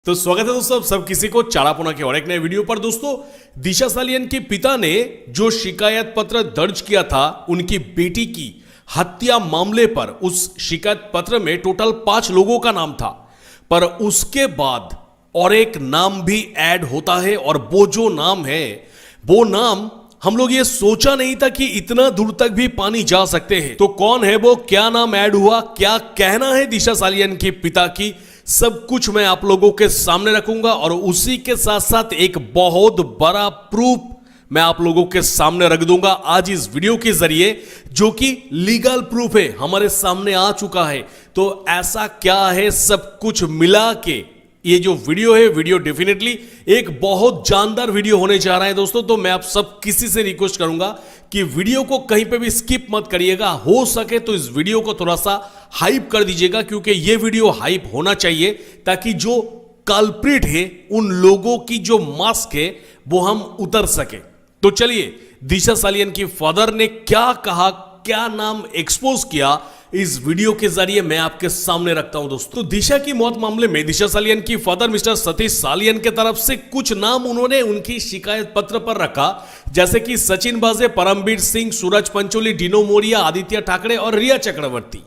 तो स्वागत है दोस्तों सब किसी को चारापोना के और एक नए वीडियो पर। दोस्तों, दिशा सालियन के पिता ने जो शिकायत पत्र दर्ज किया था उनकी बेटी की हत्या मामले पर, उस शिकायत पत्र में टोटल 5 लोगों का नाम था, पर उसके बाद और एक नाम भी ऐड होता है और वो जो नाम है, वो नाम हम लोग ये सोचा नहीं था कि इतना दूर तक भी पानी जा सकते हैं। तो कौन है वो, क्या नाम ऐड हुआ, क्या कहना है दिशा सालियन के पिता की, सब कुछ मैं आप लोगों के सामने रखूंगा और उसी के साथ साथ एक बहुत बड़ा प्रूफ मैं आप लोगों के सामने रख दूंगा आज इस वीडियो के जरिए, जो कि लीगल प्रूफ है, हमारे सामने आ चुका है। तो ऐसा क्या है, सब कुछ मिला के ये जो वीडियो है, वीडियो डेफिनेटली एक बहुत जानदार वीडियो होने जा रहा है दोस्तों। तो मैं आप सब किसी से रिक्वेस्ट करूंगा कि वीडियो को कहीं पे भी स्किप मत करिएगा, हो सके तो इस वीडियो को थोड़ा सा हाइप कर दीजिएगा, क्योंकि ये वीडियो हाइप होना चाहिए ताकि जो कल्प्रिट है, उन लोगों की जो मास्क है, वो हम उतर सके। तो चलिए, दिशा सालियन की फादर ने क्या कहा, क्या नाम एक्सपोज किया, इस वीडियो के जरिए मैं आपके सामने रखता हूं दोस्तों। दिशा की मौत मामले में दिशा सालियन की फादर मिस्टर सतीश सालियन के तरफ से कुछ नाम उन्होंने उनकी शिकायत पत्र पर रखा, जैसे कि सचिन बाजे, परमबीर सिंह, सूरज पंचोली, डिनो मोरिया, आदित्य ठाकरे और रिया चक्रवर्ती।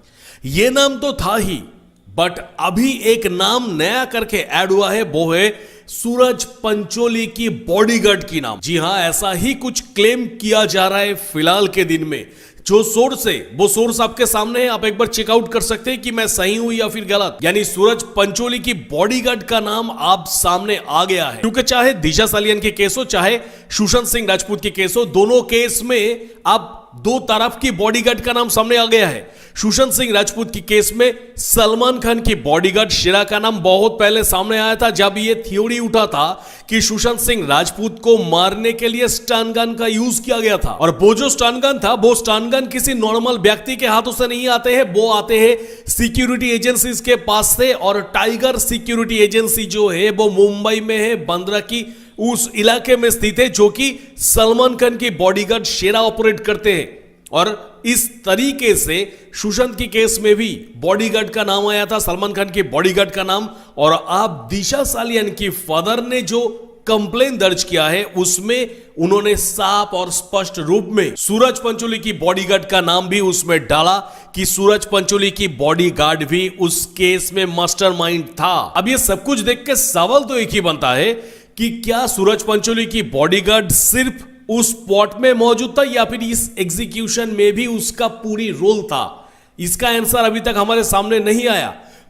ये नाम तो था ही, बट अभी एक नाम नया करके ऐड हुआ है, वो है सूरज पंचोली की बॉडीगार्ड की नाम। जी हां, ऐसा ही कुछ क्लेम किया जा रहा है फिलहाल के दिन में। जो सोर्स है वो सोर्स आपके सामने है, आप एक बार चेकआउट कर सकते हैं कि मैं सही हूं या फिर गलत। यानी सूरज पंचोली की बॉडीगार्ड का नाम आप सामने आ गया है, क्योंकि चाहे दिशा सालियन के केस हो, चाहे सुशांत सिंह राजपूत के केस हो, दोनों केस में अब दो तरफ की बॉडीगार्ड का नाम सामने आ गया है। सुशांत सिंह राजपूत की केस में सलमान खान की बॉडीगार्ड शेरा का नाम बहुत पहले सामने आया था, जब ये थ्योरी उठा था कि सुशांत सिंह राजपूत को मारने के लिए स्टन गन का यूज किया गया था। और वो जो स्टन गन था, वो स्टन गन किसी नॉर्मल व्यक्ति के हाथों से नहीं आते हैं, वो आते हैं सिक्योरिटी एजेंसीज के पास से। और टाइगर सिक्योरिटी एजेंसी जो है वो मुंबई में है, बांद्रा की उस इलाके में स्थित है, जो कि सलमान खान की बॉडीगार्ड शेरा ऑपरेट करते हैं। और इस तरीके से सुशांत की केस में भी बॉडीगार्ड का नाम आया था, सलमान खान के बॉडीगार्ड का नाम। और आप दिशा सालियन की फादर ने जो कंप्लेन दर्ज किया है, उसमें उन्होंने साफ और स्पष्ट रूप में सूरज पंचोली की बॉडीगार्ड का नाम भी उसमें डाला कि सूरज पंचोली की बॉडीगार्ड भी उस केस में मास्टरमाइंड था। अब ये सब कुछ देख के सवाल तो एक ही बनता है कि क्या सूरज पंचोली की बॉडीगार्ड सिर्फ उस स्पॉट में मौजूद था या फिर इस एग्जीक्यूशन में भी उसका पूरी रोल था? इसका आंसर अभी तक हमारे सामने नहीं आया,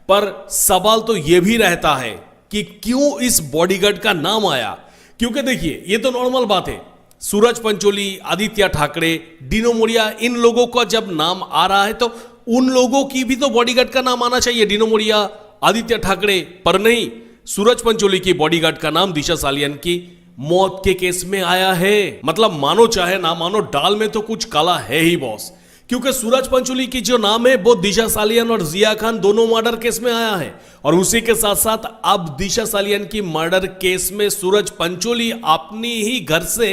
पर सवाल तो यह भी रहता है कि क्यों इस बॉडीगार्ड का नाम आया। क्योंकि देखिए, ये तो नॉर्मल बात है, सूरज पंचोली, आदित्य ठाकरे, डिनो मोरिया, इन लोगों का जब नाम आ रहा है तो उन लोगों की भी तो बॉडीगार्ड का नाम आना चाहिए, डिनो मोरिया, आदित्य ठाकरे, पर नहीं, सूरज पंचोली की बॉडीगार्ड का नाम दिशा सालियन की मौत के केस में आया है। मतलब मानो चाहे ना मानो, दाल में तो कुछ काला है ही बॉस, क्योंकि सूरज पंचोली की जो नाम है वो दिशा सालियन और जिया खान दोनों मर्डर केस में आया है। और उसी के साथ साथ अब दिशा सालियन की मर्डर केस में सूरज पंचोली अपनी ही घर से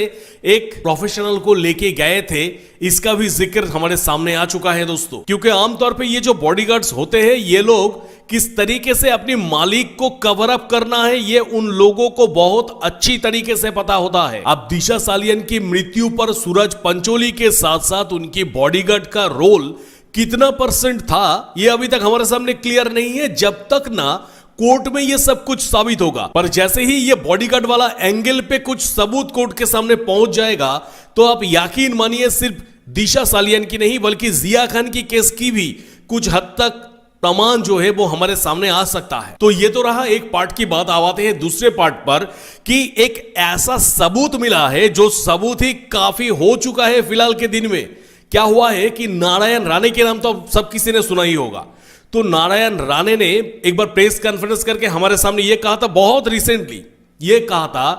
एक प्रोफेशनल को लेके गए थे, इसका भी जिक्र हमारे सामने आ चुका है दोस्तों। क्योंकि आमतौर पे ये जो बॉडीगार्ड्स होते हैं, ये लोग किस तरीके से अपनी मालिक को कवर अप करना है, ये उन लोगों को बहुत अच्छी तरीके से पता होता है। अब दिशा सालियन की मृत्यु पर सूरज पंचोली के साथ साथ उनकी बॉडीगार्ड का रोल कितना परसेंट था, ये अभी तक हमारे सामने क्लियर नहीं है, जब तक ना कोर्ट में ये सब कुछ साबित होगा। पर जैसे ही ये बॉडीगार्ड वाला एंगल पे कुछ सबूत कोर्ट के सामने पहुंच जाएगा, तो आप यकीन मानिए सिर्फ दिशा सालियन की नहीं बल्कि जिया खान की केस की भी कुछ हद तक प्रमाण जो है वो हमारे सामने आ सकता है। तो ये तो रहा एक पार्ट की बात। आते हैं दूसरे पार्ट पर कि एक ऐसा सबूत मिला है जो सबूत ही काफी हो चुका है फिलहाल के दिन में। क्या हुआ है कि नारायण राणे के नाम तो सब किसी ने सुना ही होगा। तो नारायण राणे ने एक बार प्रेस कॉन्फ्रेंस करके हमारे सामने यह कहा था, बहुत रिसेंटली ये कहा था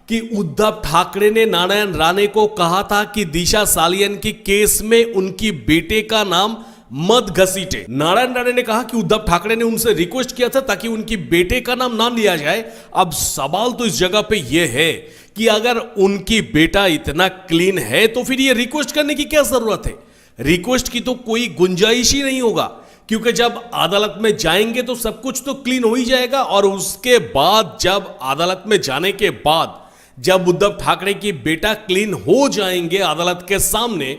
कि उद्धव ठाकरे ने नारायण राणे को कहा था कि दिशा सालियन की केस में उनकी बेटे का नाम मत घसीटे। नारायण राणे ने कहा कि उद्धव ठाकरे ने उनसे रिक्वेस्ट किया था ताकि उनकी बेटे का नाम ना लिया जाए। अब सवाल तो इस जगह पे यह है कि अगर उनकी बेटा इतना क्लीन है तो फिर ये रिक्वेस्ट करने की क्या जरूरत है? रिक्वेस्ट की तो कोई गुंजाइश ही नहीं होगा, क्योंकि जब अदालत में जाएंगे तो सब कुछ तो क्लीन हो ही जाएगा, और उसके बाद जब अदालत में जाने के बाद जब उद्धव ठाकरे की बेटा क्लीन हो जाएंगे अदालत के सामने,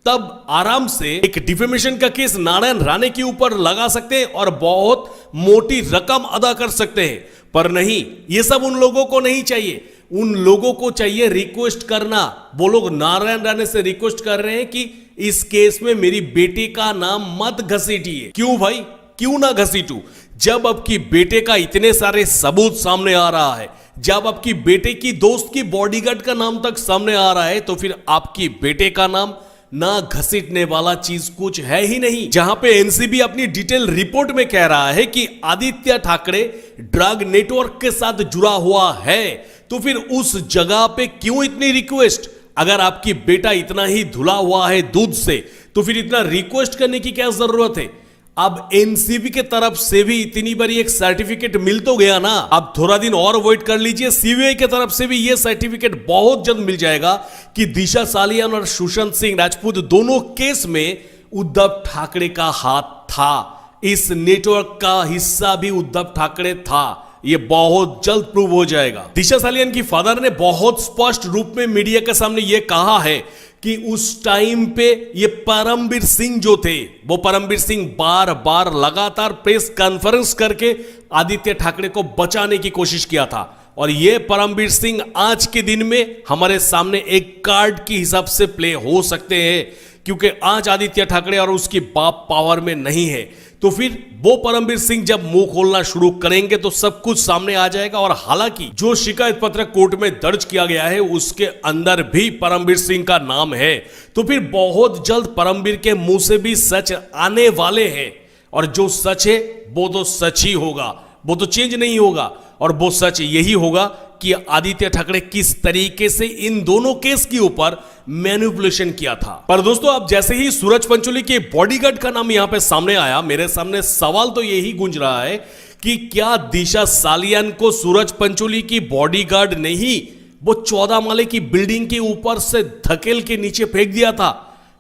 तब आराम से एक डिफेमेशन का केस नारायण राणे के ऊपर लगा सकते हैं और बहुत मोटी रकम अदा कर सकते हैं। पर नहीं, ये सब उन लोगों को नहीं चाहिए। उन लोगों को चाहिए रिक्वेस्ट करना। वो लोग नारायण राणे से रिक्वेस्ट कर रहे हैं कि इस केस में मेरी बेटी का नाम मत घसीटिए। क्यों भाई, क्यों ना घसीटू? जब आपकी बेटे का इतने सारे सबूत सामने आ रहा है, जब आपकी बेटे की दोस्त की बॉडीगार्ड का नाम तक सामने आ रहा है, तो फिर आपकी बेटे का नाम ना घसीटने वाला चीज कुछ है ही नहीं। जहां पे एनसीबी अपनी डिटेल रिपोर्ट में कह रहा है कि आदित्य ठाकरे ड्रग नेटवर्क के साथ जुड़ा हुआ है, तो फिर उस जगह पे क्यों इतनी रिक्वेस्ट? अगर आपकी बेटा इतना ही धुला हुआ है दूध से, तो फिर इतना रिक्वेस्ट करने की क्या जरूरत है? अब एनसीबी के तरफ से भी इतनी बड़ी एक सर्टिफिकेट मिल तो गया ना, अब थोड़ा दिन और वेट कर लीजिए। सीबीआई के तरफ से भी यह सर्टिफिकेट बहुत जल्द मिल जाएगा कि दिशा सालियान और सुशांत सिंह राजपूत दोनों केस में उद्धव ठाकरे का हाथ था। इस नेटवर्क का हिस्सा भी उद्धव ठाकरे था। ये बहुत जल्द प्रूव हो जाएगा। दिशा सालियान की फादर ने बहुत स्पष्ट रूप में मीडिया के सामने यह कहा है कि उस टाइम पे ये परमबीर सिंह जो थे, वो परमबीर सिंह बार बार लगातार प्रेस कॉन्फ्रेंस करके आदित्य ठाकरे को बचाने की कोशिश किया था। और ये परमबीर सिंह आज के दिन में हमारे सामने एक कार्ड के हिसाब से प्ले हो सकते हैं, क्योंकि आज आदित्य ठाकरे और उसकी बाप पावर में नहीं है। तो फिर वो परमबीर सिंह जब मुंह खोलना शुरू करेंगे तो सब कुछ सामने आ जाएगा। और हालांकि जो शिकायत पत्र कोर्ट में दर्ज किया गया है उसके अंदर भी परमबीर सिंह का नाम है, तो फिर बहुत जल्द परमबीर के मुंह से भी सच आने वाले हैं। और जो सच है वो तो सच ही होगा, वो तो चेंज नहीं होगा। और वो सच यही होगा कि आदित्य ठाकरे किस तरीके से इन दोनों केस के ऊपर मैनिपुलेशन किया था। पर दोस्तों, अब जैसे ही सूरज पंचोली के बॉडीगार्ड का नाम यहां पे सामने आया, मेरे सामने सवाल तो यही गूंज रहा है कि क्या दिशा सालियान को सूरज पंचोली की बॉडीगार्ड ने ही वो 14 माले की बिल्डिंग के ऊपर से धकेल के नीचे फेंक दिया था,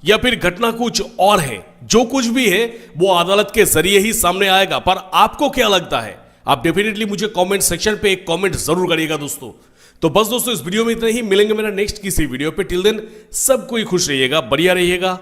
या फिर घटना कुछ और है? जो कुछ भी है वो अदालत के जरिए ही सामने आएगा। पर आपको क्या लगता है? आप डेफिनेटली मुझे कमेंट सेक्शन पे एक कमेंट जरूर करिएगा दोस्तों। तो बस दोस्तों, इस वीडियो में इतना ही। मिलेंगे मेरा नेक्स्ट किसी वीडियो पे। टिल देन सब कोई खुश रहिएगा, बढ़िया रहिएगा।